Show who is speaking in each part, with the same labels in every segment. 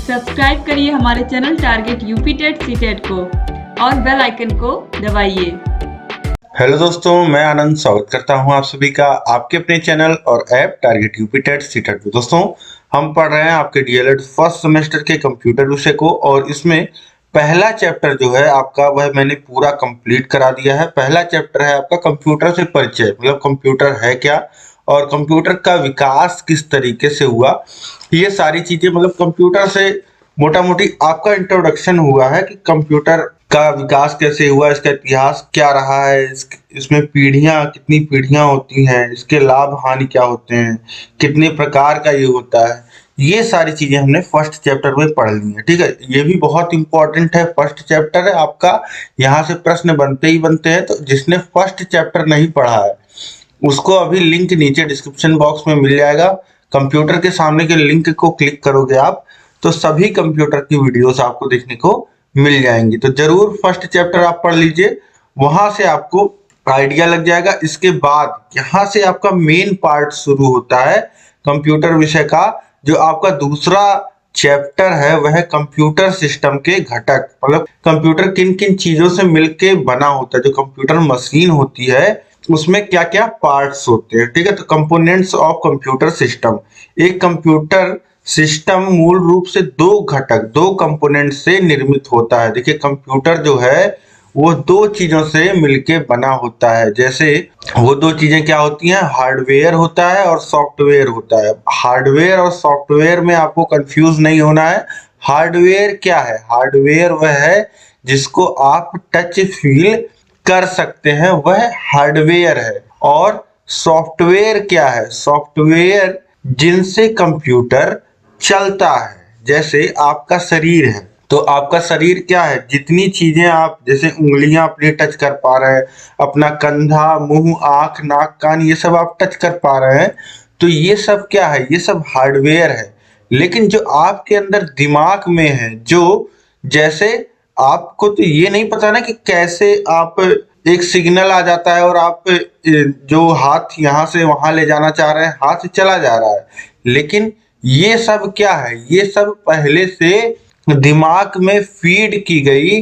Speaker 1: Subscribe करिए हमारे channel target UP TET CTET को और बेल आइकन को दबाइए।
Speaker 2: हेलो दोस्तों, मैं आनंद स्वागत करता हूं आप सभी का आपके अपने चैनल और app target UP TET CTET में। दोस्तों, हम पढ़ रहे हैं आपके डीएलएड फर्स्ट सेमेस्टर के कंप्यूटर विषय को और इसमें पहला चैप्टर जो है आपका वह मैंने पूरा कंप्लीट करा दिया है। पहला चैप्टर है आपका कंप्यूटर से परिचय, मतलब कंप्यूटर है क्या और कंप्यूटर का विकास किस तरीके से हुआ, ये सारी चीजें, मतलब कंप्यूटर से मोटा मोटी आपका इंट्रोडक्शन हुआ है कि कंप्यूटर का विकास कैसे हुआ, इसका इतिहास क्या रहा है, इसमें पीढ़ियां कितनी पीढ़ियां होती हैं, इसके लाभ हानि क्या होते हैं, कितने प्रकार का ये होता है, ये सारी चीजें हमने फर्स्ट चैप्टर में पढ़ ली है। ठीक है, ये भी बहुत इंपॉर्टेंट है, फर्स्ट चैप्टर है आपका, यहाँ से प्रश्न बनते ही बनते हैं। तो जिसने फर्स्ट चैप्टर नहीं पढ़ा है उसको अभी लिंक नीचे डिस्क्रिप्शन बॉक्स में मिल जाएगा। कंप्यूटर के सामने के लिंक को क्लिक करोगे आप तो सभी कंप्यूटर की वीडियोस आपको देखने को मिल जाएंगी। तो जरूर फर्स्ट चैप्टर आप पढ़ लीजिए, वहां से आपको आइडिया लग जाएगा। इसके बाद यहाँ से आपका मेन पार्ट शुरू होता है कंप्यूटर विषय का। जो आपका दूसरा चैप्टर है वह कंप्यूटर सिस्टम के घटक, मतलब कंप्यूटर किन किन चीजों से मिलके बना होता है। जो कंप्यूटर मशीन होती है उसमें क्या क्या पार्ट्स होते हैं। ठीक है, तो कंपोनेंट्स ऑफ कंप्यूटर सिस्टम। एक कंप्यूटर सिस्टम मूल रूप से दो घटक, दो कंपोनेंट से निर्मित होता है। देखिए, कंप्यूटर जो है वो दो चीजों से मिलके बना होता है। जैसे वो दो चीजें क्या होती हैं, हार्डवेयर होता है और सॉफ्टवेयर होता है। हार्डवेयर और सॉफ्टवेयर में आपको कंफ्यूज नहीं होना है। हार्डवेयर क्या है? हार्डवेयर वह है जिसको आप टच फील कर सकते हैं, वह हार्डवेयर है। और सॉफ्टवेयर क्या है? सॉफ्टवेयर जिनसे कंप्यूटर चलता है। जैसे आपका शरीर है, तो आपका शरीर क्या है? जितनी चीजें आप, जैसे उंगलियां अपनी टच कर पा रहे हैं, अपना कंधा, मुंह, आंख, नाक, कान, ये सब आप टच कर पा रहे हैं, तो ये सब क्या है? ये सब हार्डवेयर है। लेकिन जो आपके अंदर दिमाग में है, जो जैसे आपको तो ये नहीं पता ना कि कैसे आप, एक सिग्नल आ जाता है और आप जो हाथ यहाँ से वहां ले जाना चाह रहे हैं, हाथ चला जा रहा है। लेकिन ये सब क्या है? ये सब पहले से दिमाग में फीड की गई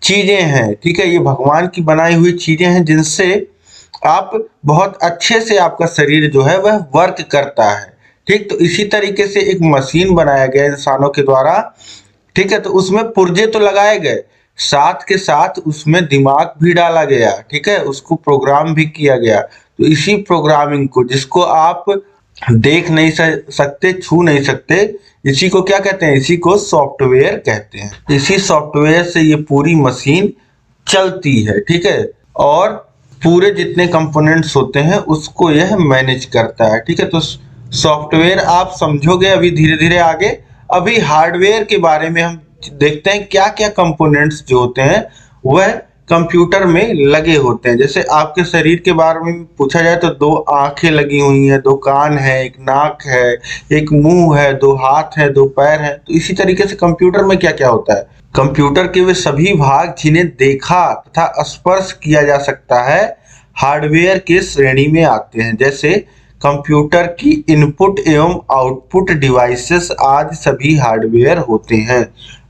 Speaker 2: चीजें हैं। ठीक है, ये भगवान की बनाई हुई चीजें हैं जिनसे आप बहुत अच्छे से, आपका शरीर जो है वह वर्क करता है। ठीक, तो इसी तरीके से एक मशीन बनाया गया इंसानों के द्वारा। ठीक है, तो उसमें पुर्जे तो लगाए गए, साथ के साथ उसमें दिमाग भी डाला गया। ठीक है, उसको प्रोग्राम भी किया गया। तो इसी प्रोग्रामिंग को, जिसको आप देख नहीं सकते, छू नहीं सकते, इसी को क्या कहते हैं? इसी को सॉफ्टवेयर कहते हैं। इसी सॉफ्टवेयर से ये पूरी मशीन चलती है। ठीक है, और पूरे जितने कंपोनेंट्स होते हैं उसको यह मैनेज करता है। ठीक है, तो सॉफ्टवेयर आप समझोगे अभी धीरे धीरे आगे। अभी हार्डवेयर के बारे में हम देखते हैं क्या क्या कंपोनेंट्स जो होते हैं वह कंप्यूटर में लगे होते हैं। जैसे आपके शरीर के बारे में पूछा जाए तो दो आंखें लगी हुई हैं, दो कान है, एक नाक है, एक मुंह है, दो हाथ है, दो पैर है। तो इसी तरीके से कंप्यूटर में क्या क्या होता है? कंप्यूटर के वे सभी भाग जिन्हें देखा तथा स्पर्श किया जा सकता है हार्डवेयर के श्रेणी में आते हैं। जैसे कंप्यूटर की इनपुट एवं आउटपुट डिवाइसेस आदि सभी हार्डवेयर होते हैं।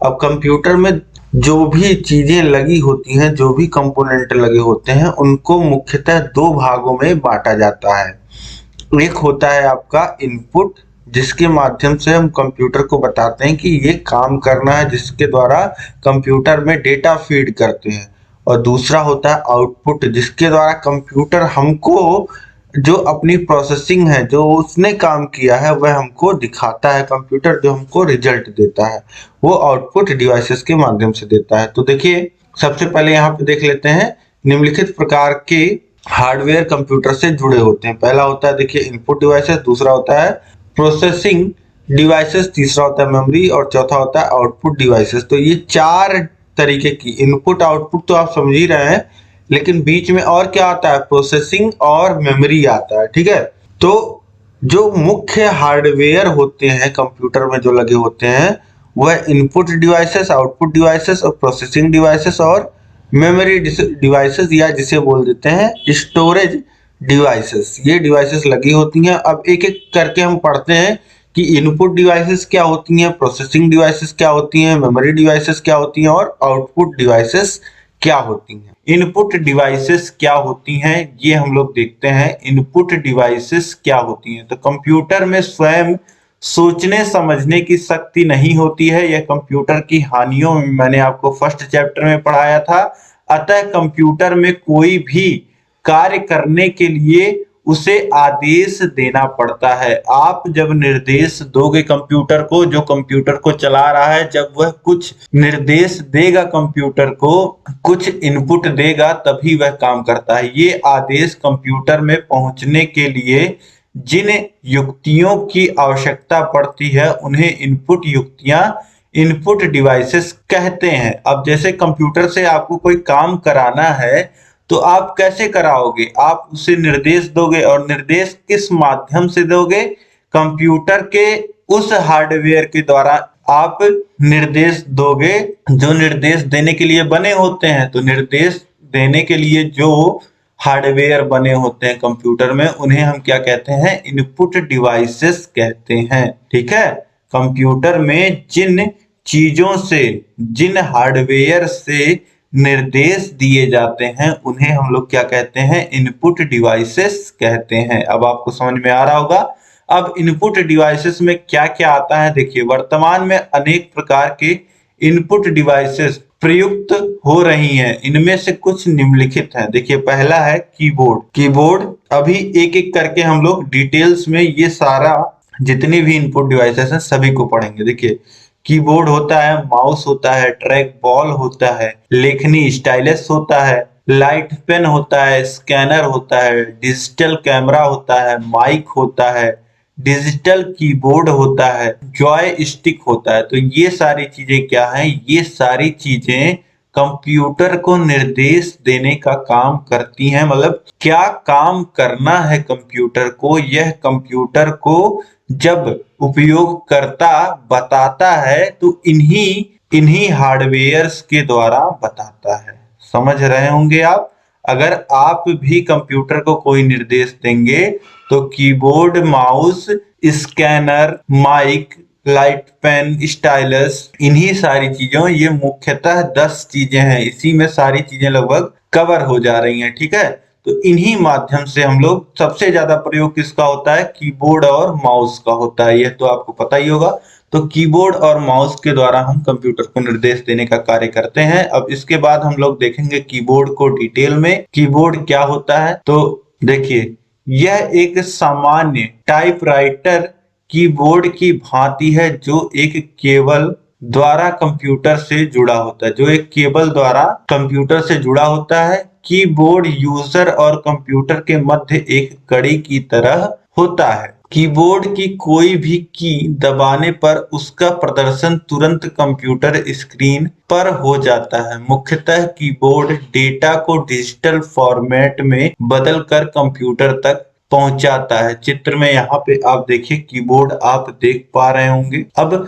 Speaker 2: अब कंप्यूटर में जो भी चीजें लगी होती हैं, जो भी कंपोनेंट लगे होते हैं, उनको मुख्यतः दो भागों में बांटा जाता है। एक होता है आपका इनपुट, जिसके माध्यम से हम कंप्यूटर को बताते हैं कि ये काम करना है, जिसके द्वारा कंप्यूटर में डेटा फीड करते हैं। और दूसरा होता है आउटपुट, जिसके द्वारा कंप्यूटर हमको जो अपनी प्रोसेसिंग है, जो उसने काम किया है, वह हमको दिखाता है। कंप्यूटर जो हमको रिजल्ट देता है वो आउटपुट डिवाइसेस के माध्यम से देता है। तो देखिए, सबसे पहले यहाँ पे देख लेते हैं निम्नलिखित प्रकार के हार्डवेयर कंप्यूटर से जुड़े होते हैं। पहला होता है, देखिए, इनपुट डिवाइसेस, दूसरा होता है प्रोसेसिंग डिवाइसेस, तीसरा होता है मेमोरी और चौथा होता है आउटपुट डिवाइसेस। तो ये चार तरीके की इनपुट आउटपुट तो आप समझ ही रहे हैं, लेकिन बीच में और क्या आता है? प्रोसेसिंग और मेमोरी आता है। ठीक है, तो जो मुख्य हार्डवेयर होते हैं कंप्यूटर में जो लगे होते हैं वह इनपुट डिवाइसेस, आउटपुट डिवाइसेस और प्रोसेसिंग डिवाइसेस और मेमोरी डिवाइसेस, या जिसे बोल देते हैं स्टोरेज डिवाइसेस, ये डिवाइसेस लगी होती हैं। अब एक एक करके हम पढ़ते हैं कि इनपुट डिवाइसेस क्या होती हैं, प्रोसेसिंग डिवाइसेस क्या होती हैं, मेमोरी डिवाइसेस क्या होती हैं और आउटपुट डिवाइसेस क्या होती हैं। इनपुट डिवाइसेस क्या होती हैं ये हम लोग देखते हैं। इनपुट डिवाइसेस क्या होती हैं, तो कंप्यूटर में स्वयं सोचने समझने की शक्ति नहीं होती है, यह कंप्यूटर की हानियों में मैंने आपको फर्स्ट चैप्टर में पढ़ाया था। अतः कंप्यूटर में कोई भी कार्य करने के लिए उसे आदेश देना पड़ता है। आप जब निर्देश दोगे कंप्यूटर को, जो कंप्यूटर को चला रहा है, जब वह कुछ निर्देश देगा कंप्यूटर को, कुछ इनपुट देगा, तभी वह काम करता है। ये आदेश कंप्यूटर में पहुंचने के लिए जिन युक्तियों की आवश्यकता पड़ती है उन्हें इनपुट युक्तियां, इनपुट डिवाइसेस कहते हैं। अब जैसे कंप्यूटर से आपको कोई काम कराना है तो आप कैसे कराओगे, आप उसे निर्देश दोगे और निर्देश किस माध्यम से दोगे, कंप्यूटर के उस हार्डवेयर के द्वारा आप निर्देश दोगे जो निर्देश देने के लिए बने होते हैं। तो निर्देश देने के लिए जो हार्डवेयर बने होते हैं कंप्यूटर में, उन्हें हम क्या कहते हैं, इनपुट डिवाइसेस कहते हैं। ठीक है, कंप्यूटर में जिन चीजों से, जिन हार्डवेयर से निर्देश दिए जाते हैं उन्हें हम लोग क्या कहते हैं, इनपुट डिवाइसेस कहते हैं। अब आपको समझ में आ रहा होगा। अब इनपुट डिवाइसेस में क्या क्या आता है, देखिए वर्तमान में अनेक प्रकार के इनपुट डिवाइसेस प्रयुक्त हो रही हैं। इनमें से कुछ निम्नलिखित हैं। देखिए पहला है कीबोर्ड। कीबोर्ड अभी एक एक करके हम लोग डिटेल्स में ये सारा जितने भी इनपुट डिवाइसेस हैं सभी को पढ़ेंगे। देखिए कीबोर्ड होता है, माउस होता है, ट्रैक बॉल होता है, लेखनी स्टाइलस होता है, लाइट पेन होता है, स्कैनर होता है, डिजिटल कैमरा होता है, माइक होता है, डिजिटल कीबोर्ड होता है, जॉय स्टिक होता है। तो ये सारी चीजें क्या हैं, ये सारी चीजें कंप्यूटर को निर्देश देने का काम करती हैं। मतलब क्या काम करना है कंप्यूटर को, यह कंप्यूटर को जब उपयोगकर्ता बताता है तो इन्हीं हार्डवेयर्स के द्वारा बताता है। समझ रहे होंगे आप। अगर आप भी कंप्यूटर को कोई निर्देश देंगे तो keyboard, mouse, scanner, mic, light pen, stylus, इन्हीं सारी चीजों, ये मुख्यतः 10 चीजें हैं, इसी में सारी चीजें लगभग कवर हो जा रही हैं। ठीक है, तो इन्हीं माध्यम से हम लोग, सबसे ज्यादा प्रयोग किसका होता है, कीबोर्ड और माउस का होता है, यह तो आपको पता ही होगा। तो कीबोर्ड और माउस के द्वारा हम कंप्यूटर को निर्देश देने का कार्य करते हैं। अब इसके बाद हम लोग देखेंगे कीबोर्ड को डिटेल में। कीबोर्ड क्या होता है, तो देखिए यह एक सामान्य टाइपराइटर कीबोर्ड की भांति है जो एक केबल द्वारा कंप्यूटर से जुड़ा होता है, जो एक केबल द्वारा कंप्यूटर से जुड़ा होता है। कीबोर्ड यूजर और कंप्यूटर के मध्य एक कड़ी की तरह होता है। कीबोर्ड की कोई भी की दबाने पर उसका प्रदर्शन तुरंत कंप्यूटर स्क्रीन पर हो जाता है। मुख्यतः कीबोर्ड डेटा को डिजिटल फॉर्मेट में बदलकर कंप्यूटर तक पहुंचाता है। चित्र में यहाँ पे आप देखिए कीबोर्ड आप देख पा रहे होंगे। अब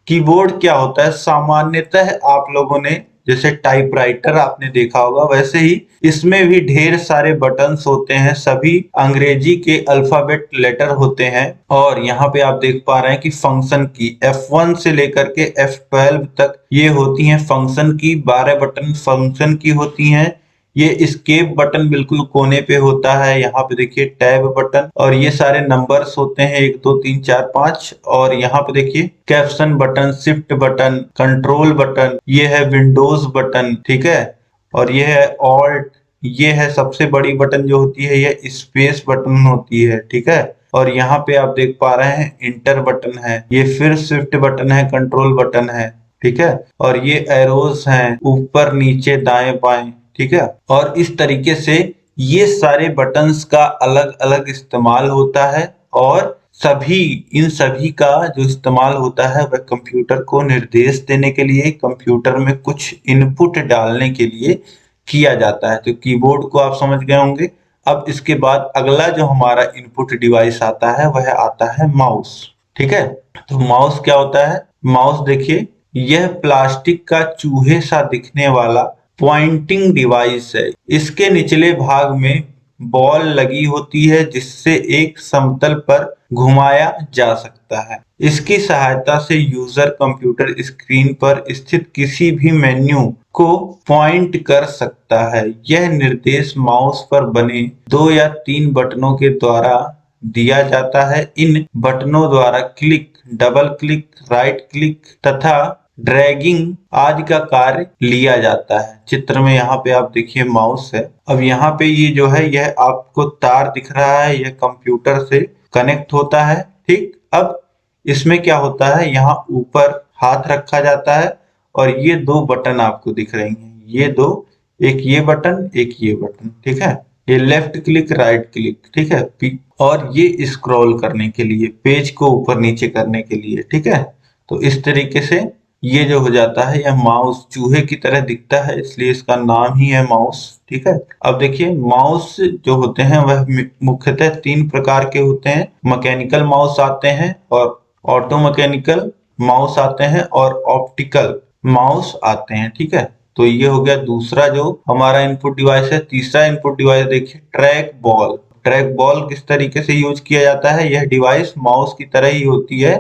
Speaker 2: कीबोर्ड क्या होता है, सामान्यतः आप लोगों ने जैसे टाइपराइटर आपने देखा होगा, वैसे ही इसमें भी ढेर सारे बटन्स होते हैं, सभी अंग्रेजी के अल्फाबेट लेटर होते हैं। और यहाँ पे आप देख पा रहे हैं कि फंक्शन की F1 से लेकर के F12 तक ये होती हैं फंक्शन की। 12 बटन फंक्शन की होती हैं। ये एस्केप बटन बिल्कुल कोने पे होता है, यहाँ पे देखिए टैब बटन, और ये सारे नंबर्स होते हैं 1 2 3 4 5। और यहाँ पे देखिए caption button, shift button, control button, ये है विंडोज बटन। ठीक है, और ये है ऑल्ट, ये है सबसे बड़ी बटन जो होती है ये स्पेस बटन होती है। ठीक है, और यहाँ पे आप देख पा रहे हैं इंटर बटन है, ये फिर शिफ्ट बटन है, कंट्रोल बटन है। ठीक है, और ये एरोस हैं ऊपर नीचे दाएं बाएं। ठीक है, और इस तरीके से ये सारे बटन्स का अलग अलग इस्तेमाल होता है, और इन सभी का जो इस्तेमाल होता है वह कंप्यूटर को निर्देश देने के लिए, कंप्यूटर में कुछ इनपुट डालने के लिए किया जाता है। तो कीबोर्ड को आप समझ गए होंगे। अब इसके बाद अगला जो हमारा इनपुट डिवाइस आता है वह आता है माउस। ठीक है, तो माउस क्या होता है, माउस देखिए यह प्लास्टिक का चूहे सा दिखने वाला पॉइंटिंग डिवाइस है। इसके निचले भाग में बॉल लगी होती है जिससे एक समतल पर घुमाया जा सकता है। इसकी सहायता से यूजर कंप्यूटर स्क्रीन पर स्थित किसी भी मेन्यू को पॉइंट कर सकता है। यह निर्देश माउस पर बने 2 या 3 बटनों के द्वारा दिया जाता है। इन बटनों द्वारा click, double click, right click तथा ड्रैगिंग आदि का कार्य लिया जाता है। चित्र में यहाँ पे आप देखिए माउस है। अब यहाँ पे ये जो है यह आपको तार दिख रहा है, यह कंप्यूटर से कनेक्ट होता है। ठीक, अब इसमें क्या होता है, यहाँ ऊपर हाथ रखा जाता है और ये 2 बटन आपको दिख रही हैं, ये 2, एक ये बटन, एक ये बटन। ठीक है, ये लेफ्ट क्लिक, राइट क्लिक। ठीक है, और ये स्क्रॉल करने के लिए, पेज को ऊपर नीचे करने के लिए। ठीक है, तो इस तरीके से ये जो हो जाता है, यह माउस चूहे की तरह दिखता है, इसलिए इसका नाम ही है माउस। ठीक है, अब देखिए माउस जो होते हैं वह मुख्यतः 3 प्रकार के होते हैं। मैकेनिकल माउस आते हैं और ऑटो मैकेनिकल माउस आते हैं और ऑप्टिकल माउस आते हैं। ठीक है, तो ये हो गया दूसरा जो हमारा इनपुट डिवाइस है। तीसरा इनपुट डिवाइस देखिए ट्रैक बॉल। ट्रैक बॉल किस तरीके से यूज किया जाता है, यह डिवाइस माउस की तरह ही होती है।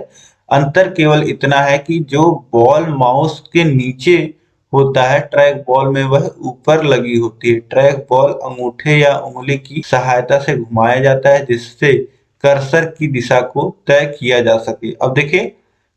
Speaker 2: अंतर केवल इतना है कि जो बॉल माउस के नीचे होता है ट्रैक बॉल में, वह ऊपर लगी होती है। ट्रैक बॉल अंगूठे या उंगली की सहायता से घुमाया जाता है जिससे कर्सर की दिशा को तय किया जा सके। अब देखिए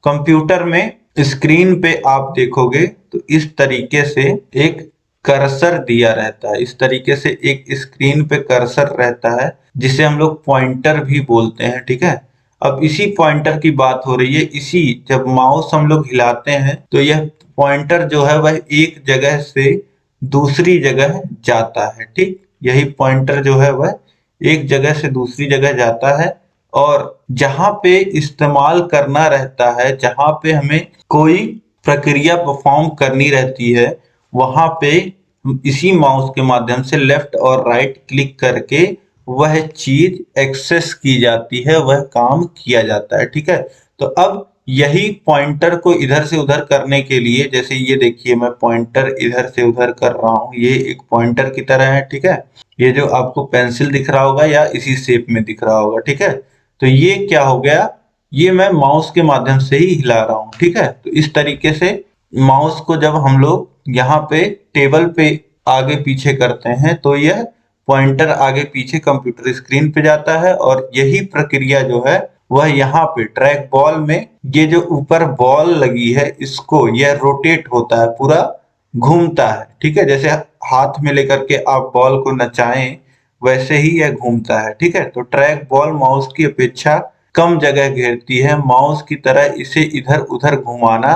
Speaker 2: कंप्यूटर में स्क्रीन पे आप देखोगे तो इस तरीके से एक कर्सर दिया रहता है। इस तरीके से एक स्क्रीन पे कर्सर रहता है जिसे हम लोग पॉइंटर भी बोलते हैं। ठीक है, अब इसी पॉइंटर की बात हो रही है। इसी जब माउस हम लोग हिलाते हैं तो यह पॉइंटर जो है वह एक जगह से दूसरी जगह जाता है। ठीक, यही पॉइंटर जो है वह एक जगह से दूसरी जगह जाता है और जहां पे इस्तेमाल करना रहता है, जहां पे हमें कोई प्रक्रिया परफॉर्म करनी रहती है, वहां पे इसी माउस के माध्यम से लेफ्ट और राइट क्लिक करके वह चीज एक्सेस की जाती है, वह काम किया जाता है। ठीक है, तो अब यही पॉइंटर को इधर से उधर करने के लिए, जैसे ये देखिए मैं पॉइंटर इधर से उधर कर रहा हूँ, ये एक पॉइंटर की तरह है। ठीक है, ये जो आपको पेंसिल दिख रहा होगा या इसी शेप में दिख रहा होगा। ठीक है, तो ये क्या हो गया, ये मैं माउस के माध्यम से ही हिला रहा हूँ। ठीक है, तो इस तरीके से माउस को जब हम लोग यहाँ पे टेबल पे आगे पीछे करते हैं तो यह पॉइंटर आगे पीछे कंप्यूटर स्क्रीन पे जाता है और यही प्रक्रिया जो है वह यहाँ पे ट्रैक बॉल में, ये जो ऊपर बॉल लगी है इसको, यह रोटेट होता है, पूरा घूमता है। ठीक है, जैसे हाथ में लेकर के आप बॉल को नचाएं वैसे ही यह घूमता है। ठीक है, तो ट्रैक बॉल माउस की अपेक्षा कम जगह घेरती है। माउस की तरह इसे इधर उधर घुमाना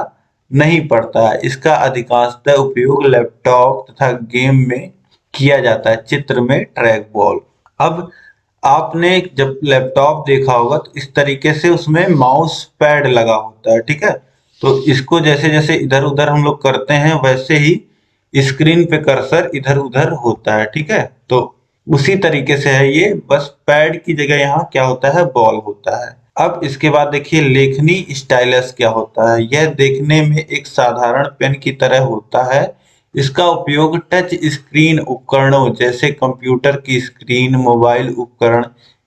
Speaker 2: नहीं पड़ता है। इसका अधिकांशतः उपयोग लैपटॉप तथा गेम में किया जाता है। चित्र में ट्रैक बॉल। अब आपने जब लैपटॉप देखा होगा तो इस तरीके से उसमें माउस पैड लगा होता है। ठीक है, तो इसको जैसे जैसे इधर उधर हम लोग करते हैं वैसे ही स्क्रीन पे कर्सर इधर उधर होता है। ठीक है, तो उसी तरीके से है ये, बस पैड की जगह यहाँ क्या होता है, बॉल होता है। अब इसके बाद देखिए लेखनी स्टाइलस क्या होता है। यह देखने में एक साधारण पेन की तरह होता है। इसका उपयोग टच स्क्रीन उपकरणों जैसे कंप्यूटर की स्क्रीन, मोबाइल उपकरण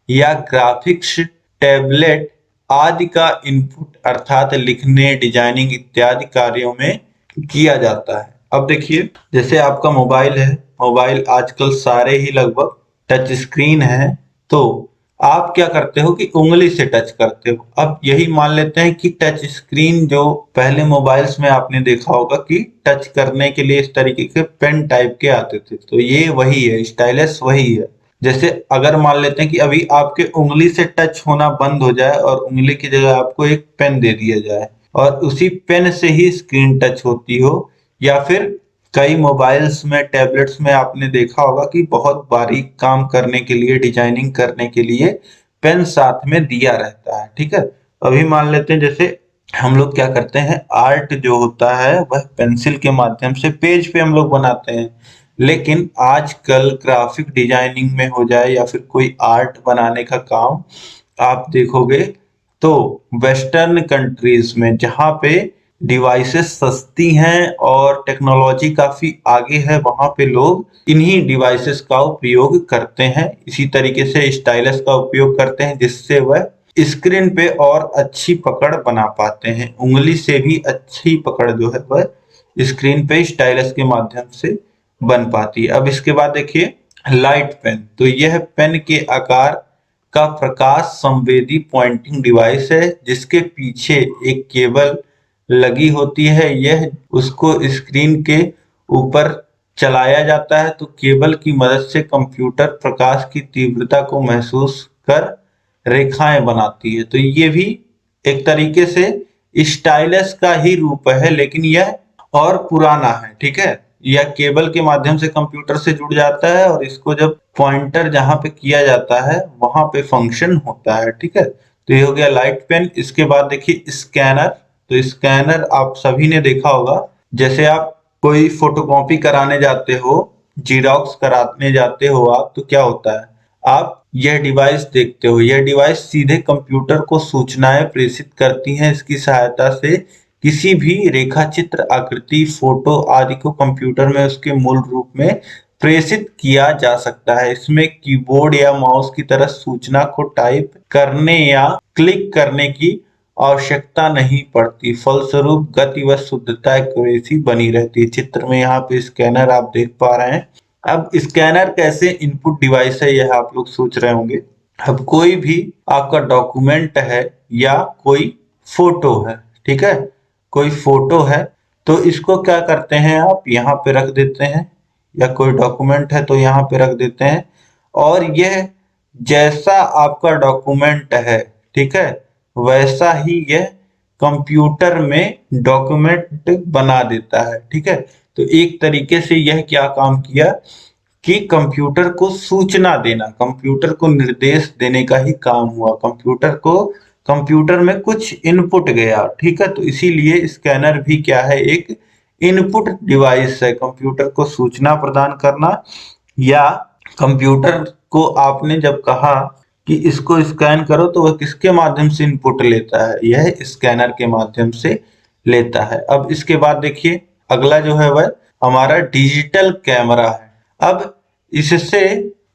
Speaker 2: या ग्राफिक्स टैबलेट आदि का इनपुट अर्थात लिखने, डिजाइनिंग इत्यादि कार्यों में किया जाता है। अब देखिए जैसे आपका मोबाइल है, मोबाइल आजकल सारे ही लगभग टच स्क्रीन है, तो आप क्या करते हो कि उंगली से टच करते हो। अब यही मान लेते हैं कि टच स्क्रीन जो पहले मोबाइल्स में आपने देखा होगा कि टच करने के लिए इस तरीके के पेन टाइप के आते थे, तो ये वही है, स्टाइलस वही है। जैसे अगर मान लेते हैं कि अभी आपके उंगली से टच होना बंद हो जाए और उंगली की जगह आपको एक पेन दे दिया जाए और उसी पेन से ही स्क्रीन टच होती हो, या फिर कई मोबाइल्स में, टैबलेट्स में आपने देखा होगा कि बहुत बारीक काम करने के लिए, डिजाइनिंग करने के लिए पेन साथ में दिया रहता है। ठीक है, अभी मान लेते हैं जैसे हम लोग क्या करते हैं, आर्ट जो होता है वह पेंसिल के माध्यम से पेज पे हम लोग बनाते हैं, लेकिन आजकल ग्राफिक डिजाइनिंग में हो जाए या फिर कोई आर्ट बनाने का काम, आप देखोगे तो वेस्टर्न कंट्रीज में जहाँ पे डिवाइसेस सस्ती हैं और टेक्नोलॉजी काफी आगे है, वहां पे लोग इन्हीं डिवाइसेस का उपयोग करते हैं। इसी तरीके से स्टाइलस का उपयोग करते हैं जिससे वह स्क्रीन पे और अच्छी पकड़ बना पाते हैं। उंगली से भी अच्छी पकड़ जो है वह स्क्रीन पे स्टाइलस के माध्यम से बन पाती है। अब इसके बाद देखिए लाइट पेन। तो यह पेन के आकार का प्रकाश संवेदी पॉइंटिंग डिवाइस है जिसके पीछे एक केबल लगी होती है। यह उसको स्क्रीन के ऊपर चलाया जाता है तो केबल की मदद से कंप्यूटर प्रकाश की तीव्रता को महसूस कर रेखाएं बनाती है। तो ये भी एक तरीके से स्टाइलस का ही रूप है, लेकिन यह और पुराना है। ठीक है, यह केबल के माध्यम से कंप्यूटर से जुड़ जाता है और इसको जब पॉइंटर जहां पे किया जाता है वहां पे फंक्शन होता है। ठीक है, तो ये हो गया लाइट पेन। इसके बाद देखिए स्कैनर। तो स्कैनर आप सभी ने देखा होगा, जैसे आप कोई फोटोकॉपी कराने जाते हो, जीरोक्स कराने जाते हो आप, तो क्या होता है, आप यह डिवाइस देखते हो। यह डिवाइस सीधे कंप्यूटर को सूचनाएं प्रेषित करती हैं। इसकी सहायता से किसी भी रेखा चित्र, आकृति, फोटो आदि को कंप्यूटर में उसके मूल रूप में प्रेषित किया जा सकता है। इसमें कीबोर्ड या माउस की तरह सूचना को टाइप करने या क्लिक करने की आवश्यकता नहीं पड़ती। फलस्वरूप गति व शुद्धता एक्यूरेसी बनी रहती है। चित्र में यहाँ पे स्कैनर आप देख पा रहे हैं। अब स्कैनर कैसे इनपुट डिवाइस है, यह आप लोग सोच रहे होंगे। अब कोई भी आपका डॉक्यूमेंट है या कोई फोटो है, ठीक है, कोई फोटो है, तो इसको क्या करते हैं, आप यहाँ पे रख देते हैं, या कोई डॉक्यूमेंट है तो यहाँ पे रख देते हैं, और यह जैसा आपका डॉक्यूमेंट है, ठीक है, वैसा ही यह कंप्यूटर में डॉक्यूमेंट बना देता है। ठीक है, तो एक तरीके से यह क्या काम किया कि कंप्यूटर को सूचना देना, कंप्यूटर को निर्देश देने का ही काम हुआ। कंप्यूटर में कुछ इनपुट गया। ठीक है, तो इसीलिए स्कैनर भी क्या है, एक इनपुट डिवाइस है। कंप्यूटर को सूचना प्रदान करना, या कंप्यूटर को आपने जब कहा कि इसको स्कैन करो तो वह किसके माध्यम से इनपुट लेता है, यह स्कैनर के माध्यम से लेता है। अब इसके बाद देखिए अगला जो है वह हमारा डिजिटल कैमरा है। अब इससे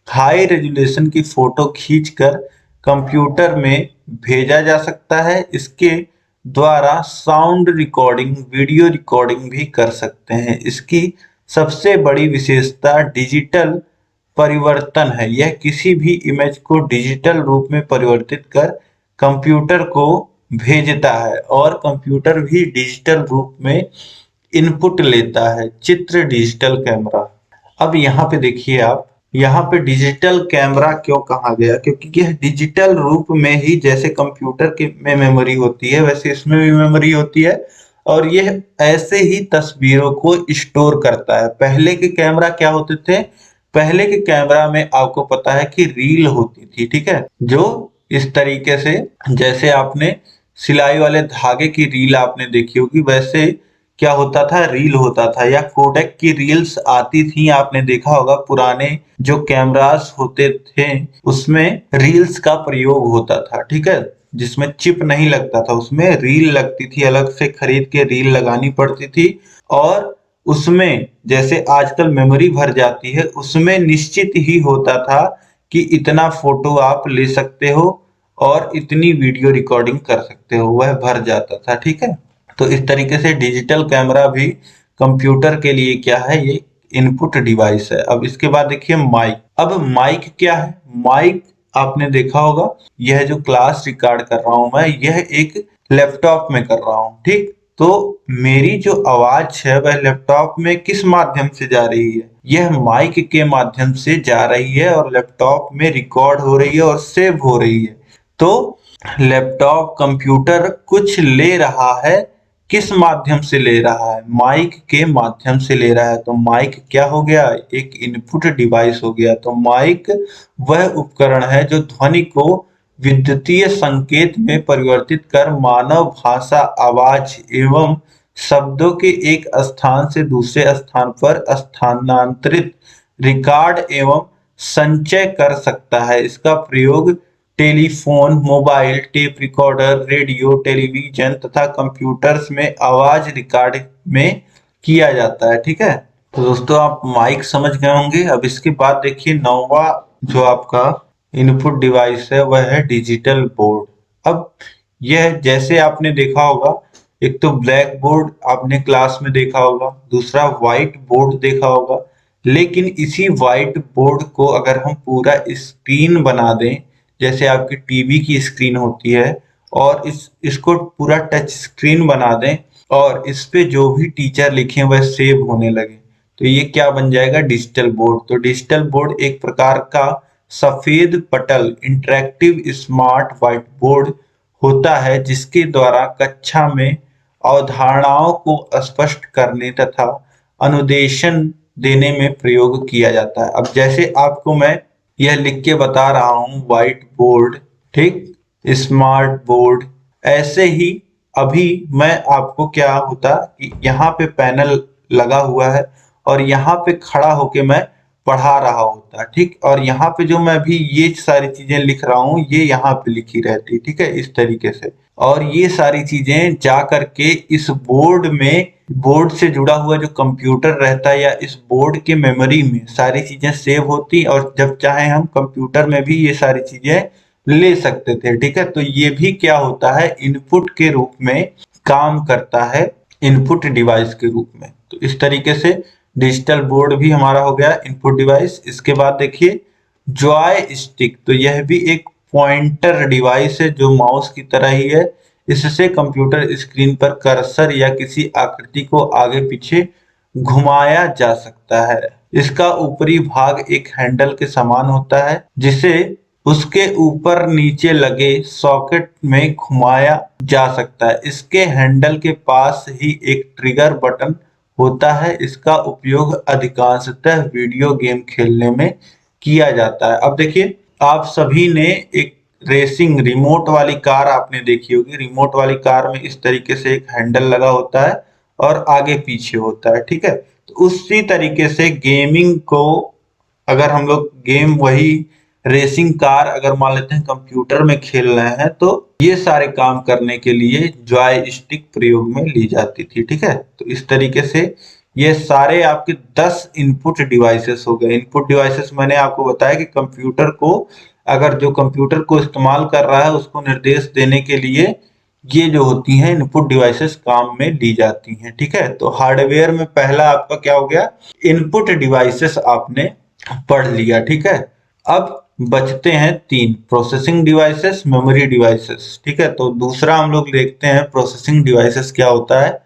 Speaker 2: हाई रेजोल्यूशन की फोटो खींचकर कंप्यूटर में भेजा जा सकता है। इसके द्वारा साउंड रिकॉर्डिंग, वीडियो रिकॉर्डिंग भी कर सकते हैं। इसकी सबसे बड़ी विशेषता डिजिटल परिवर्तन है। यह किसी भी इमेज को डिजिटल रूप में परिवर्तित कर कंप्यूटर को भेजता है और कंप्यूटर भी डिजिटल रूप में इनपुट लेता है। चित्र डिजिटल कैमरा। अब यहाँ पे देखिए आप, यहाँ पे डिजिटल कैमरा क्यों कहा गया, क्योंकि यह डिजिटल रूप में ही, जैसे कंप्यूटर के में मेमोरी होती है वैसे इसमें भी मेमोरी होती है, और यह ऐसे ही तस्वीरों को स्टोर करता है। पहले के कैमरा क्या होते थे, पहले के कैमरा में आपको पता है कि रील होती थी। ठीक है, जो इस तरीके से, जैसे आपने सिलाई वाले धागे की रील आपने देखी होगी, वैसे क्या होता था, रील होता था, या कोडेक की रील्स आती थी, आपने देखा होगा। पुराने जो कैमरास होते थे उसमें रील्स का प्रयोग होता था। ठीक है, जिसमें चिप नहीं लगता था, उसमें रील लगती थी, अलग से खरीद के रील लगानी पड़ती थी, और उसमें जैसे आजकल मेमोरी भर जाती है, उसमें निश्चित ही होता था कि इतना फोटो आप ले सकते हो और इतनी वीडियो रिकॉर्डिंग कर सकते हो, वह भर जाता था। ठीक है, तो इस तरीके से डिजिटल कैमरा भी कंप्यूटर के लिए क्या है, ये इनपुट डिवाइस है। अब इसके बाद देखिए माइक। अब माइक क्या है, माइक आपने देखा होगा, यह जो क्लास रिकॉर्ड कर रहा हूं मैं, यह एक लैपटॉप में कर रहा हूं। ठीक, तो मेरी जो आवाज है वह लैपटॉप में किस माध्यम से जा रही है, यह माइक के माध्यम से जा रही है, और लैपटॉप में रिकॉर्ड हो रही है और सेव हो रही है। तो लैपटॉप, कंप्यूटर कुछ ले रहा है, किस माध्यम से ले रहा है, माइक के माध्यम से ले रहा है। तो माइक क्या हो गया, एक इनपुट डिवाइस हो गया। तो माइक वह उपकरण है जो ध्वनि को विद्युतीय संकेत में परिवर्तित कर मानव भाषा, आवाज एवं शब्दों के एक स्थान से दूसरे स्थान पर स्थानांतरित, रिकॉर्ड एवं संचय कर सकता है। इसका प्रयोग telephone, mobile, tape recorder, radio, television तथा कंप्यूटर्स में आवाज रिकॉर्ड में किया जाता है। ठीक है, तो दोस्तों आप माइक समझ गए होंगे। अब इसके बाद देखिए नौवा जो आपका इनपुट डिवाइस है वह है डिजिटल बोर्ड। अब यह जैसे आपने देखा होगा, एक तो ब्लैक बोर्ड आपने क्लास में देखा होगा, दूसरा व्हाइट बोर्ड देखा होगा। लेकिन इसी व्हाइट बोर्ड को अगर हम पूरा स्क्रीन बना दें, जैसे आपकी टीवी की स्क्रीन होती है, और इसको पूरा टच स्क्रीन बना दें और इस पे जो भी टीचर लिखे वह सेव होने लगे, तो ये क्या बन जाएगा, डिजिटल बोर्ड। तो डिजिटल बोर्ड एक प्रकार का सफेद पटल इंटरेक्टिव स्मार्ट व्हाइट बोर्ड होता है, जिसके द्वारा कक्षा में अवधारणाओं को स्पष्ट करने तथा अनुदेशन देने में प्रयोग किया जाता है। अब जैसे आपको मैं यह लिख के बता रहा हूं व्हाइट बोर्ड, ठीक, स्मार्ट बोर्ड, ऐसे ही अभी मैं आपको क्या होता कि यहाँ पे पैनल लगा हुआ है और यहाँ पे खड़ा होके मैं पढ़ा रहा होता, ठीक, और यहाँ पे जो मैं अभी ये सारी चीजें लिख रहा हूँ ये यहाँ पे लिखी रहती, ठीक है, इस तरीके से। और ये सारी चीजें जा करके इस बोर्ड में, बोर्ड से जुड़ा हुआ जो कंप्यूटर रहता है या इस बोर्ड के मेमोरी में सारी चीजें सेव होती, और जब चाहे हम कंप्यूटर में भी ये सारी चीजें ले सकते थे। ठीक है, तो ये भी क्या होता है, इनपुट के रूप में काम करता है, इनपुट डिवाइस के रूप में। तो इस तरीके से डिजिटल बोर्ड भी हमारा हो गया इनपुट डिवाइस। इसके बाद देखिए जॉय स्टिक, तो यह भी एक पॉइंटर डिवाइस है जो माउस की तरह ही है। इससे कंप्यूटर स्क्रीन पर कर्सर या किसी आकृति को आगे पीछे घुमाया जा सकता है। इसका ऊपरी भाग एक हैंडल के समान होता है, जिसे उसके ऊपर नीचे लगे सॉकेट में घुमाया जा सकता है। इसके हैंडल के पास ही एक ट्रिगर बटन होता है। इसका उपयोग अधिकांशतः वीडियो गेम खेलने में किया जाता है। अब देखिए आप सभी ने एक रेसिंग रिमोट वाली कार आपने देखी होगी। रिमोट वाली कार में इस तरीके से एक हैंडल लगा होता है और आगे पीछे होता है, ठीक है। तो उसी तरीके से गेमिंग को अगर हम लोग गेम वही रेसिंग कार अगर मान लेते हैं कंप्यूटर में खेल रहे हैं, तो ये सारे काम करने के लिए जॉय स्टिक प्रयोग में ली जाती थी, ठीक है। तो इस तरीके से ये सारे आपके 10 इनपुट डिवाइसेस हो गए। इनपुट डिवाइसेस मैंने आपको बताया कि कंप्यूटर को, अगर जो कंप्यूटर को इस्तेमाल कर रहा है उसको निर्देश देने के लिए ये जो होती हैं इनपुट डिवाइसेस काम में ली जाती हैं, ठीक है। तो हार्डवेयर में पहला आपका क्या हो गया, इनपुट डिवाइसेस आपने पढ़ लिया, ठीक है। अब बचते हैं 3, प्रोसेसिंग डिवाइसेस, मेमोरी डिवाइसेस, ठीक है। तो दूसरा हम लोग देखते हैं प्रोसेसिंग डिवाइसेस क्या होता है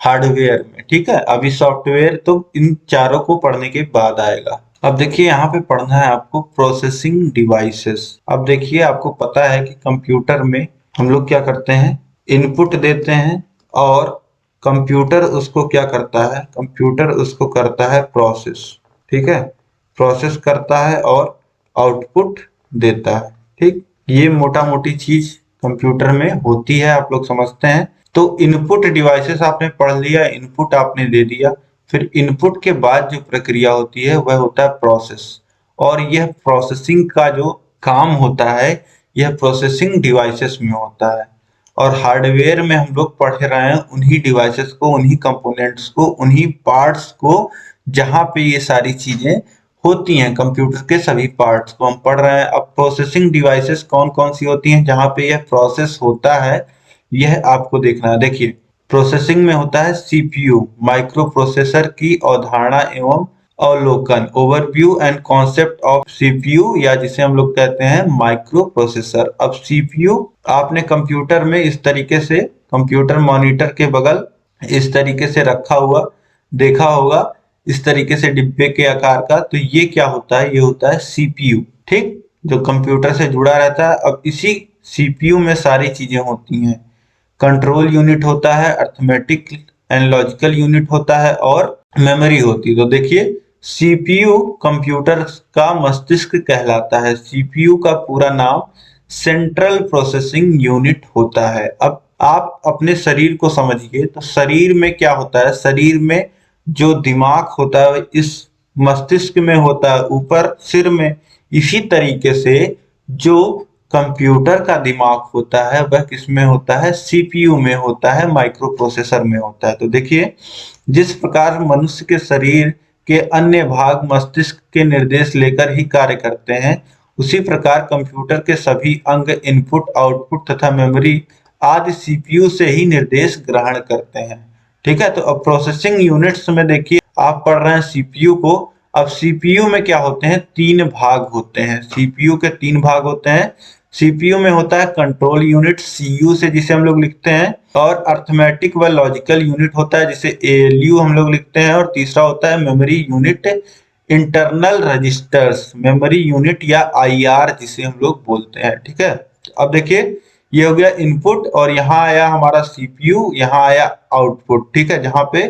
Speaker 2: हार्डवेयर में, ठीक है। अभी सॉफ्टवेयर तो इन चारों को पढ़ने के बाद आएगा। अब देखिए यहाँ पे पढ़ना है आपको प्रोसेसिंग डिवाइसेस। अब देखिए आपको पता है कि कंप्यूटर में हम लोग क्या करते हैं, इनपुट देते हैं और कंप्यूटर उसको क्या करता है, कंप्यूटर उसको करता है प्रोसेस, ठीक है, प्रोसेस करता है और आउटपुट देता है, ठीक। ये मोटा मोटी चीज कंप्यूटर में होती है, आप लोग समझते हैं। तो इनपुट डिवाइसेस आपने पढ़ लिया, इनपुट आपने दे दिया, फिर इनपुट के बाद जो प्रक्रिया होती है वह होता है प्रोसेस। और यह प्रोसेसिंग का जो काम होता है यह प्रोसेसिंग डिवाइसेस में होता है। और हार्डवेयर में हम लोग पढ़ रहे हैं उन्हीं डिवाइसेस को, उन्हीं कंपोनेंट्स को, उन्हीं पार्ट्स को जहां पे ये सारी चीजें होती हैं, कंप्यूटर के सभी पार्ट्स को हम पढ़ रहे हैं। अब प्रोसेसिंग डिवाइसेस कौन कौन सी होती हैं जहां पे यह प्रोसेस होता है, यह आपको देखना है। देखिए प्रोसेसिंग में होता है सीपीयू, माइक्रो प्रोसेसर की अवधारणा एवं अवलोकन, overview and concept of CPU, या जिसे हम लोग कहते हैं माइक्रो प्रोसेसर। अब सीपीयू आपने कंप्यूटर में इस तरीके से, कंप्यूटर मॉनिटर के बगल इस तरीके से रखा हुआ देखा होगा, इस तरीके से डिब्बे के आकार का। तो ये क्या होता है, ये होता है सीपीयू, ठीक, जो कंप्यूटर से जुड़ा रहता है। अब इसी सीपीयू में सारी चीजें होती हैं, कंट्रोल यूनिट होता है, अर्थमेटिक एंड लॉजिकल यूनिट होता है और मेमोरी होती है। तो देखिए सीपीयू कंप्यूटर का मस्तिष्क कहलाता है। सीपीयू का पूरा नाम सेंट्रल प्रोसेसिंग यूनिट होता है। अब आप अपने शरीर को समझिए, तो शरीर में क्या होता है, शरीर में जो दिमाग होता है इस मस्तिष्क में होता है, ऊपर सिर में। इसी तरीके से जो कंप्यूटर का दिमाग होता है वह किसमें होता है, सीपीयू में होता है, माइक्रो प्रोसेसर में होता है। तो देखिए, जिस प्रकार मनुष्य के शरीर के अन्य भाग मस्तिष्क के निर्देश लेकर ही कार्य करते हैं, उसी प्रकार कंप्यूटर के सभी अंग इनपुट, आउटपुट तथा मेमोरी आदि सीपीयू से ही निर्देश ग्रहण करते हैं। ठीक है, तो अब प्रोसेसिंग यूनिट्स में देखिए, आप पढ़ रहे हैं सीपीयू को। अब सीपीयू में क्या होते हैं, तीन भाग होते हैं। सीपीयू के तीन भाग होते हैं। सीपीयू में होता है कंट्रोल यूनिट, सीयू से जिसे हम लोग लिखते हैं, और अर्थमेटिक व लॉजिकल यूनिट होता है जिसे एएलयू हम लोग लिखते हैं, और तीसरा होता है memory unit, internal registers, memory unit या आईआर जिसे हम लोग बोलते हैं। ठीक है, अब देखिए, ये हो गया इनपुट, और यहाँ आया हमारा सीपीयू, यहाँ आया आउटपुट। ठीक है, जहाँ पे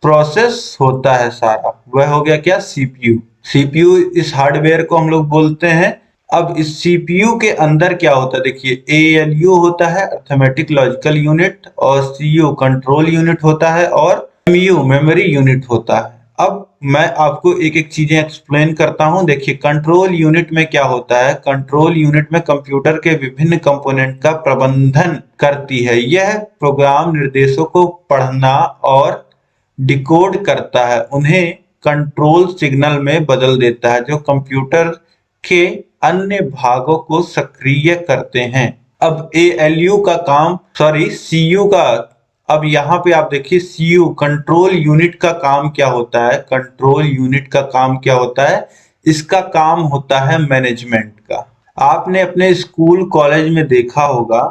Speaker 2: प्रोसेस होता है सारा, वह हो गया क्या, सीपीयू। सीपीयू इस हार्डवेयर को हम लोग बोलते हैं। अब इस सीपीयू के अंदर क्या होता है, देखिए, एएलयू होता है अर्थमेटिक लॉजिकल यूनिट, और सीयू कंट्रोल यूनिट होता है, और एमयू मेमोरी यूनिट होता है। अब मैं आपको एक एक चीजें एक्सप्लेन करता हूं। देखिए, कंट्रोल यूनिट में क्या होता है, कंट्रोल यूनिट में कंप्यूटर के विभिन्न कंपोनेंट का प्रबंधन करती है। यह प्रोग्राम निर्देशों को पढ़ना और डिकोड करता है, उन्हें कंट्रोल सिग्नल में बदल देता है, जो कंप्यूटर के अन्य भागों को सक्रिय करते हैं। अब एएलयू का काम, सॉरी सीयू का, अब यहाँ पे आप देखिए, सीयू कंट्रोल यूनिट का काम क्या होता है, कंट्रोल यूनिट का काम क्या होता है, इसका काम होता है मैनेजमेंट का। आपने अपने स्कूल कॉलेज में देखा होगा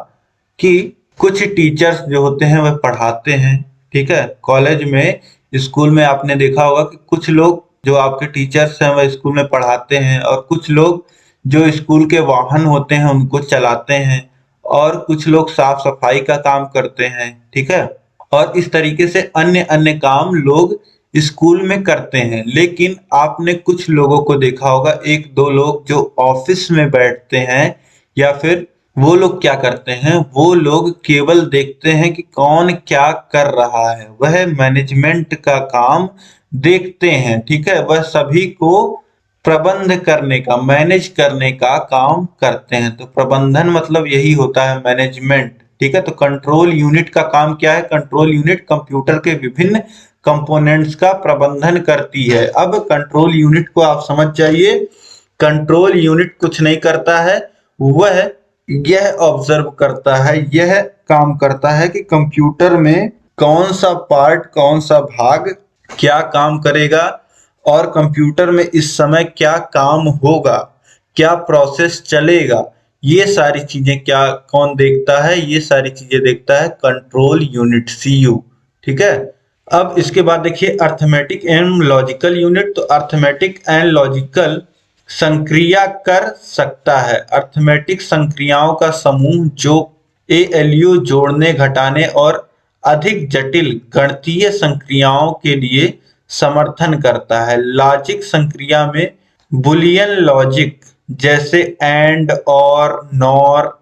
Speaker 2: कि कुछ टीचर्स जो होते हैं वह पढ़ाते हैं। ठीक है, कॉलेज में, स्कूल में आपने देखा होगा कि कुछ लोग जो आपके टीचर्स हैं वह स्कूल में पढ़ाते हैं, और कुछ लोग जो स्कूल के वाहन होते हैं उनको चलाते हैं, और कुछ लोग साफ सफाई का काम करते हैं। ठीक है, और इस तरीके से अन्य अन्य काम लोग स्कूल में करते हैं। लेकिन आपने कुछ लोगों को देखा होगा, एक दो लोग जो ऑफिस में बैठते हैं, या फिर वो लोग क्या करते हैं, वो लोग केवल देखते हैं कि कौन क्या कर रहा है, वह मैनेजमेंट का काम देखते हैं। ठीक है, वह सभी को प्रबंध करने का, मैनेज करने का काम करते हैं। तो प्रबंधन मतलब यही होता है, मैनेजमेंट। ठीक है, तो कंट्रोल यूनिट का काम क्या है, कंट्रोल यूनिट कंप्यूटर के विभिन्न कंपोनेंट्स का प्रबंधन करती है। अब कंट्रोल यूनिट को आप समझ जाइए, कंट्रोल यूनिट कुछ नहीं करता है, वह यह ऑब्जर्व करता है, यह काम करता है कि कंप्यूटर में कौन सा पार्ट, कौन सा भाग क्या काम करेगा, और कंप्यूटर में इस समय क्या काम होगा, क्या प्रोसेस चलेगा, ये सारी चीजें क्या कौन देखता है, ये सारी चीजें देखता है कंट्रोल यूनिट, सीयू। ठीक है, अब इसके बाद देखिए अर्थमेटिक एंड लॉजिकल यूनिट। तो अर्थमेटिक एंड लॉजिकल संक्रिया कर सकता है, अर्थमेटिक संक्रियाओं का समूह जो एएलयू जोड़ने, घटाने और अधिक जटिल गणितीय संक्रियाओं के लिए समर्थन करता है। लॉजिक संक्रिया में बुलियन लॉजिक जैसे एंड, और, नॉर,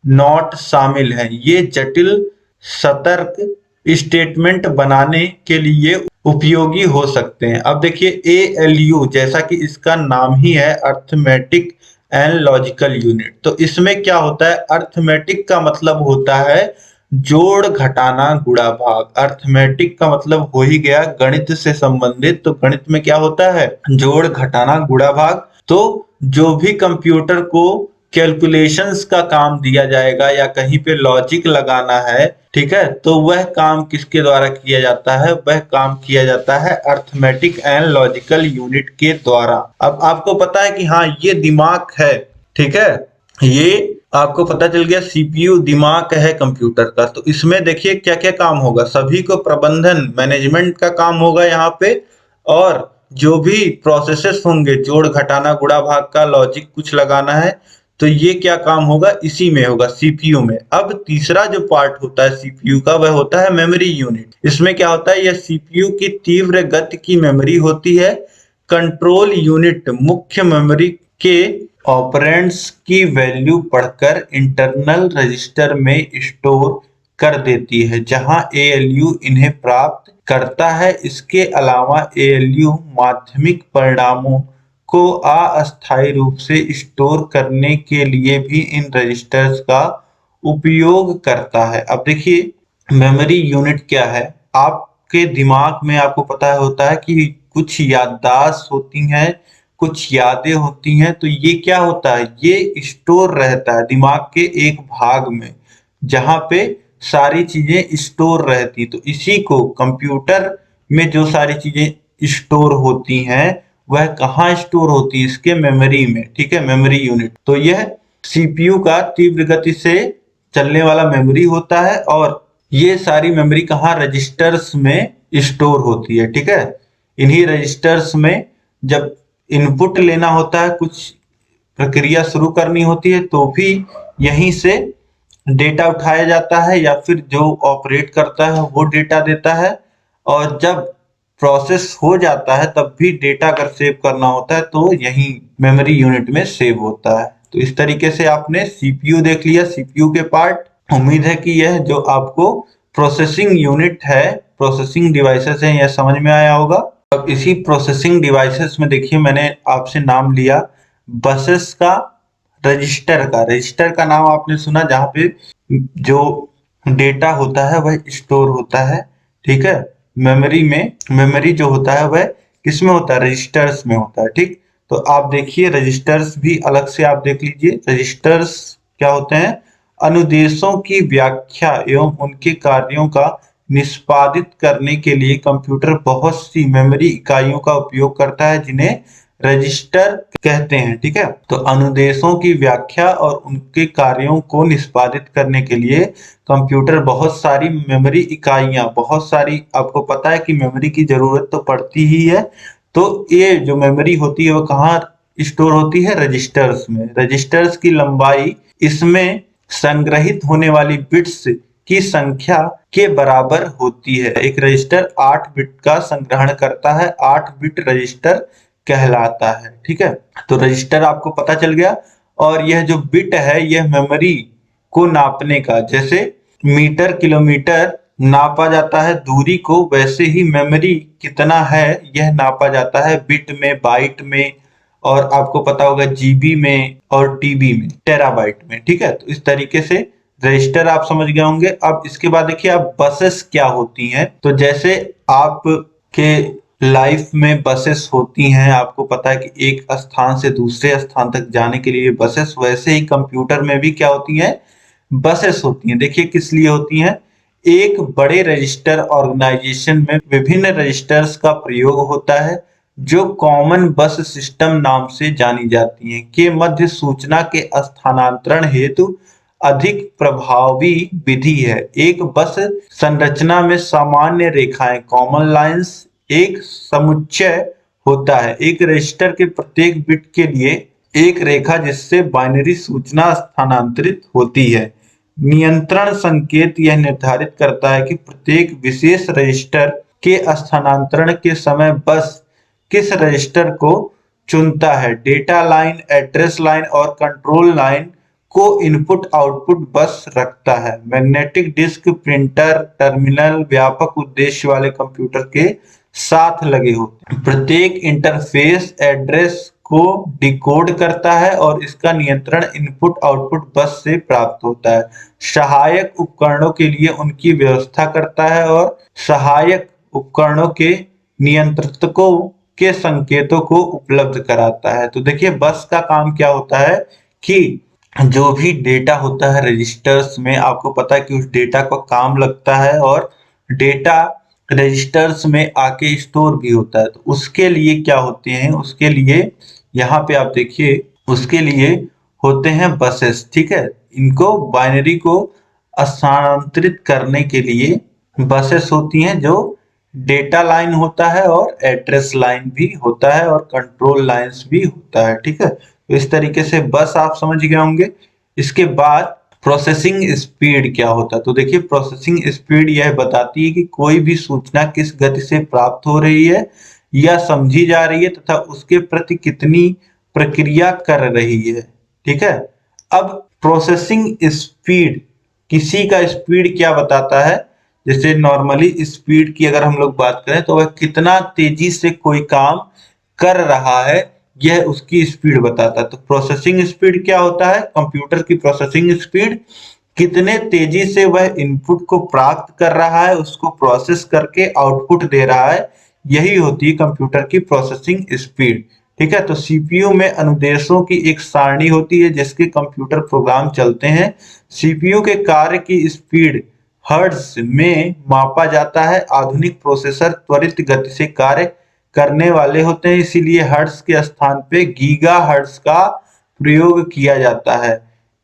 Speaker 2: नॉट शामिल हैं। ये जटिल सतर्क स्टेटमेंट बनाने के लिए उपयोगी हो सकते हैं। अब देखिए, एएलयू जैसा कि इसका नाम ही है, अर्थमेटिक एंड लॉजिकल यूनिट, तो इसमें क्या होता है, अर्थमेटिक का मतलब होता है जोड़, घटाना, गुणा, भाग। अर्थमेटिक का मतलब हो ही गया गणित से संबंधित, तो गणित में क्या होता है, जोड़, घटाना, गुणा, भाग। तो जो भी कंप्यूटर को कैलकुलेशंस का काम दिया जाएगा या कहीं पे लॉजिक लगाना है, ठीक है, तो वह काम किसके द्वारा किया जाता है, वह काम किया जाता है अर्थमेटिक एंड लॉजिकल यूनिट के द्वारा। अब आपको पता है कि हाँ, ये दिमाग है। ठीक है, ये आपको पता चल गया, सीपीयू दिमाग है कंप्यूटर का। तो इसमें देखिए क्या क्या काम होगा, सभी को प्रबंधन, मैनेजमेंट का काम होगा यहाँ पे, और जो भी प्रोसेसेस होंगे, जोड़, घटाना, गुणा, भाग का लॉजिक कुछ लगाना है, तो ये क्या काम होगा, इसी में होगा, सीपीयू में। अब तीसरा जो पार्ट होता है सीपीयू का, वह होता है मेमोरी यूनिट। इसमें क्या होता है, यह सीपीयू की तीव्र गति की मेमोरी होती है। कंट्रोल यूनिट मुख्य मेमोरी के ऑपरेंड्स की वैल्यू पढ़कर इंटरनल रजिस्टर में स्टोर कर देती है, जहां एएलयू इन्हें प्राप्त करता है। इसके अलावा एएलयू माध्यमिक परिणामों को अस्थायी रूप से स्टोर करने के लिए भी इन रजिस्टर्स का उपयोग करता है। अब देखिए मेमोरी यूनिट क्या है। आपके दिमाग में आपको पता होता है कि कुछ याददाश्त होती हैं, कुछ यादें होती हैं, तो ये क्या होता है, ये स्टोर रहता है दिमाग के एक भाग में जहां पे सारी चीजें स्टोर रहती। तो इसी को कंप्यूटर में जो सारी चीजें स्टोर होती हैं वह कहाँ स्टोर होती है, इसके मेमोरी में। ठीक है, मेमोरी यूनिट। तो यह सीपीयू का तीव्र गति से चलने वाला मेमोरी होता है और ये सारी मेमोरी कहाँ, रजिस्टर्स में स्टोर होती है। ठीक है, इन्हीं रजिस्टर्स में जब इनपुट लेना होता है, कुछ प्रक्रिया शुरू करनी होती है, तो भी यहीं से डेटा उठाया जाता है या फिर जो ऑपरेट करता है वो डेटा देता है। और जब प्रोसेस हो जाता है तब भी डेटा अगर सेव करना होता है तो यहीं मेमोरी यूनिट में सेव होता है। तो इस तरीके से आपने सीपीयू देख लिया, सीपीयू के पार्ट। उम्मीद है कि यह जो आपको प्रोसेसिंग यूनिट है, प्रोसेसिंग डिवाइसेस है, यह समझ में आया होगा। अब इसी प्रोसेसिंग डिवाइसेस में देखिए मैंने आपसे नाम लिया बसेस का, रजिस्टर का नाम आपने सुना, जहाँ पे जो डेटा होता है वह स्टोर होता है। ठीक है, मेमोरी में, मेमोरी जो होता है वह किस में होता है, रजिस्टर्स में होता है। ठीक, तो आप देखिए रजिस्टर्स भी अलग से आप देख लीजिए। रजिस्टर्स क्या होते हैं, अनुदेशों की व्याख्या एवं उनके कार्यों का निष्पादित करने के लिए कंप्यूटर बहुत सी मेमोरी इकाइयों का उपयोग करता है जिन्हें रजिस्टर कहते हैं। ठीक है, तो अनुदेशों की व्याख्या और उनके कार्यों को निष्पादित करने के लिए कंप्यूटर बहुत सारी मेमोरी इकाइयां, बहुत सारी, आपको पता है कि मेमोरी की जरूरत तो पड़ती ही है। तो ये जो मेमोरी होती है वो कहाँ स्टोर होती है, रजिस्टर्स में। रजिस्टर्स की लंबाई इसमें संग्रहित होने वाली बिट्स की संख्या के बराबर होती है। एक रजिस्टर 8 बिट का संग्रहण करता है, 8 बिट रजिस्टर कहलाता है। ठीक है, तो रजिस्टर आपको पता चल गया। और यह जो बिट है यह मेमोरी को नापने का, जैसे मीटर किलोमीटर नापा जाता है दूरी को, वैसे ही मेमोरी कितना है यह नापा जाता है बिट में, बाइट में, और आपको पता होगा जीबी में और टीबी में, टेराबाइट में। ठीक है, तो इस तरीके से रजिस्टर आप समझ गए होंगे। अब इसके बाद देखिए आप बसेस क्या होती हैं। तो जैसे आप के लाइफ में बसेस होती हैं, आपको पता है कि एक स्थान से दूसरे स्थान तक जाने के लिए बसेस, वैसे ही कंप्यूटर में भी क्या होती हैं, बसेस होती हैं। देखिए किस लिए होती हैं, एक बड़े रजिस्टर ऑर्गेनाइजेशन में विभिन्न रजिस्टर्स का प्रयोग होता है जो कॉमन बस सिस्टम नाम से जानी जाती हैं, के मध्य सूचना के स्थानांतरण हेतु अधिक प्रभावी विधि है। एक बस संरचना में सामान्य रेखाएं, कॉमन लाइंस, एक समुच्चय होता है। एक रजिस्टर के प्रत्येक बिट के लिए एक रेखा जिससे बाइनरी सूचना स्थानांतरित होती है। नियंत्रण संकेत यह निर्धारित करता है कि प्रत्येक विशेष रजिस्टर के स्थानांतरण के समय बस किस रजिस्टर को चुनता है। डेटा लाइन, एड्रेस लाइन और कंट्रोल लाइन को इनपुट आउटपुट बस रखता है। मैग्नेटिक डिस्क, प्रिंटर, टर्मिनल व्यापक उद्देश्य वाले कंप्यूटर के साथ लगे होते हैं। प्रत्येक इंटरफेस एड्रेस को डिकोड करता है और इसका नियंत्रण इनपुट आउटपुट बस से प्राप्त होता है। सहायक उपकरणों के लिए उनकी व्यवस्था करता है और सहायक उपकरणों के नियंत्रकों के संकेतों को उपलब्ध कराता है। तो देखिए बस का काम क्या होता है कि जो भी डेटा होता है रजिस्टर्स में, आपको पता है कि उस डेटा को काम लगता है और डेटा रजिस्टर्स में आके स्टोर भी होता है। तो उसके लिए क्या होते हैं, उसके लिए यहाँ पे आप देखिए, उसके लिए होते हैं बसेस। ठीक है, इनको बाइनरी को स्थानांतरित करने के लिए बसेस होती हैं, जो डेटा लाइन होता है और एड्रेस लाइन भी होता है और कंट्रोल लाइंस भी होता है। ठीक है, तो इस तरीके से बस आप समझ गए होंगे। इसके बाद प्रोसेसिंग स्पीड क्या होता है। तो देखिए प्रोसेसिंग स्पीड यह बताती है कि कोई भी सूचना किस गति से प्राप्त हो रही है या समझी जा रही है तथा उसके प्रति कितनी प्रक्रिया कर रही है। ठीक है, अब प्रोसेसिंग स्पीड, किसी का स्पीड क्या बताता है, जैसे नॉर्मली स्पीड की अगर हम लोग बात करें तो वह कितना तेजी से कोई काम कर रहा है यह उसकी स्पीड बताता है। तो प्रोसेसिंग स्पीड क्या होता है? कंप्यूटर की प्रोसेसिंग स्पीड, कितने तेजी से वह इनपुट को प्राप्त कर रहा है, उसको प्रोसेस करके आउटपुट दे रहा है, यही होती है कंप्यूटर की प्रोसेसिंग स्पीड। ठीक है, तो सीपीयू में अनुदेशों की एक सारणी होती है जिसके कंप्यूटर प्रोग्राम चलते हैं। सीपीयू के कार्य की स्पीड हर्ट्ज में मापा जाता है। आधुनिक प्रोसेसर त्वरित गति से कार्य करने वाले होते हैं, इसीलिए हर्ट्ज के स्थान पे गीगा हर्ट्ज का प्रयोग किया जाता है।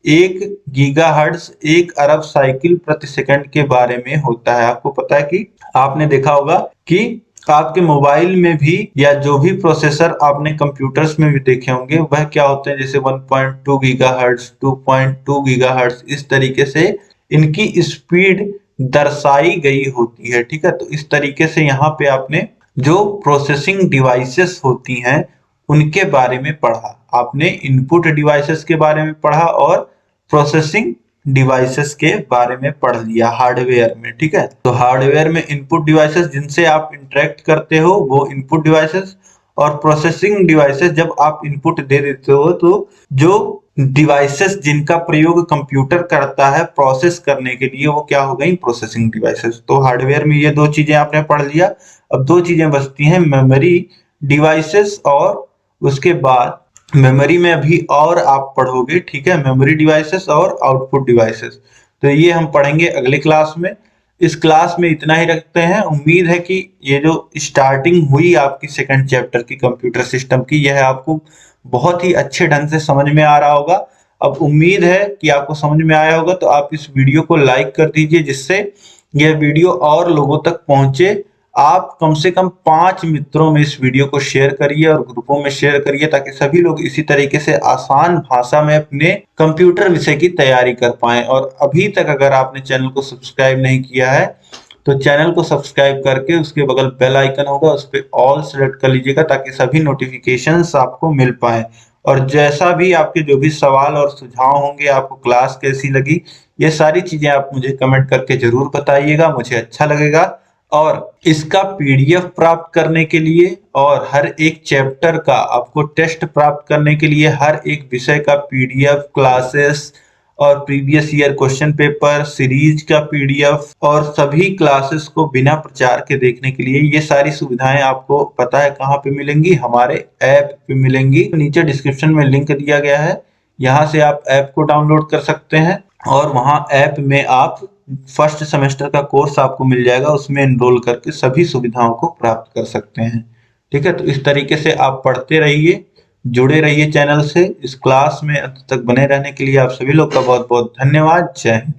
Speaker 2: 1 गीगाहर्ट्ज 1 अरब साइकिल प्रति सेकंड के बारे में होता है। आपको पता है कि आपने देखा होगा कि आपके मोबाइल में भी या जो भी प्रोसेसर आपने कंप्यूटर्स में भी देखे होंगे वह क्या होते हैं, जैसे 1.2 गीगाहर्ट्ज, 2.2 गीगाहर्ट्ज, इस तरीके से इनकी स्पीड दर्शाई गई होती है। ठीक है, तो इस तरीके से यहाँ पे आपने जो प्रोसेसिंग डिवाइसेस होती हैं उनके बारे में पढ़ा। आपने इनपुट डिवाइसेस के बारे में पढ़ा और प्रोसेसिंग डिवाइसेस के बारे में पढ़ लिया हार्डवेयर में। ठीक है, तो हार्डवेयर में इनपुट डिवाइसेस जिनसे आप इंटरेक्ट करते हो वो इनपुट डिवाइसेस, और प्रोसेसिंग डिवाइसेस जब आप इनपुट दे देते हो तो जो डिवाइसेस जिनका प्रयोग कंप्यूटर करता है प्रोसेस करने के लिए वो क्या हो गई? Processing devices. तो हार्डवेयर में ये दो चीजें आपने पढ़ लिया। अब दो चीजें बचती हैं, मेमोरी डिवाइसेस और उसके बाद मेमोरी में अभी और आप पढ़ोगे। ठीक है, मेमोरी डिवाइसेस और आउटपुट डिवाइसेस, तो ये हम पढ़ेंगे अगले क्लास में। इस क्लास में इतना ही रखते हैं। उम्मीद है कि ये जो स्टार्टिंग हुई आपकी सेकंड चैप्टर की कंप्यूटर सिस्टम की, यह आपको बहुत ही अच्छे ढंग से समझ में आ रहा होगा। अब उम्मीद है कि आपको समझ में आया होगा, तो आप इस वीडियो को लाइक कर दीजिए जिससे यह वीडियो और लोगों तक पहुंचे। आप कम से कम 5 मित्रों में इस वीडियो को शेयर करिए और ग्रुपों में शेयर करिए ताकि सभी लोग इसी तरीके से आसान भाषा में अपने कंप्यूटर विषय की तैयारी कर पाएं। और अभी तक अगर आपने चैनल को सब्सक्राइब नहीं किया है तो चैनल को सब्सक्राइब करके उसके बगल बेल आइकन होगा उस पर ऑल सेलेक्ट कर लीजिएगा ताकि सभी नोटिफिकेशंस आपको मिल पाए। और जैसा भी आपके जो भी सवाल और सुझाव होंगे, आपको क्लास कैसी लगी, ये सारी चीजें आप मुझे कमेंट करके जरूर बताइएगा, मुझे अच्छा लगेगा। और इसका पीडीएफ प्राप्त करने के लिए और हर एक चैप्टर का आपको टेस्ट प्राप्त करने के लिए हर एक विषय का पीडीएफ, क्लासेस और previous year question paper series का पीडीएफ और सभी क्लासेस को बिना प्रचार के देखने के लिए ये सारी सुविधाएं आपको पता है कहाँ पे मिलेंगी? हमारे ऐप पे मिलेंगी। नीचे डिस्क्रिप्शन में लिंक दिया गया है, यहाँ से आप ऐप को डाउनलोड कर सकते हैं और वहाँ ऐप में आप फर्स्ट सेमेस्टर का कोर्स आपको मिल जाएगा, उसमें एनरोल करके सभी सुविधाओं को प्राप्त कर सकते हैं। ठीक है, तो इस तरीके से आप पढ़ते रहिए, जुड़े रहिए चैनल से। इस क्लास में अंत तक बने रहने के लिए आप सभी लोग का बहुत बहुत धन्यवाद। जय हिंद।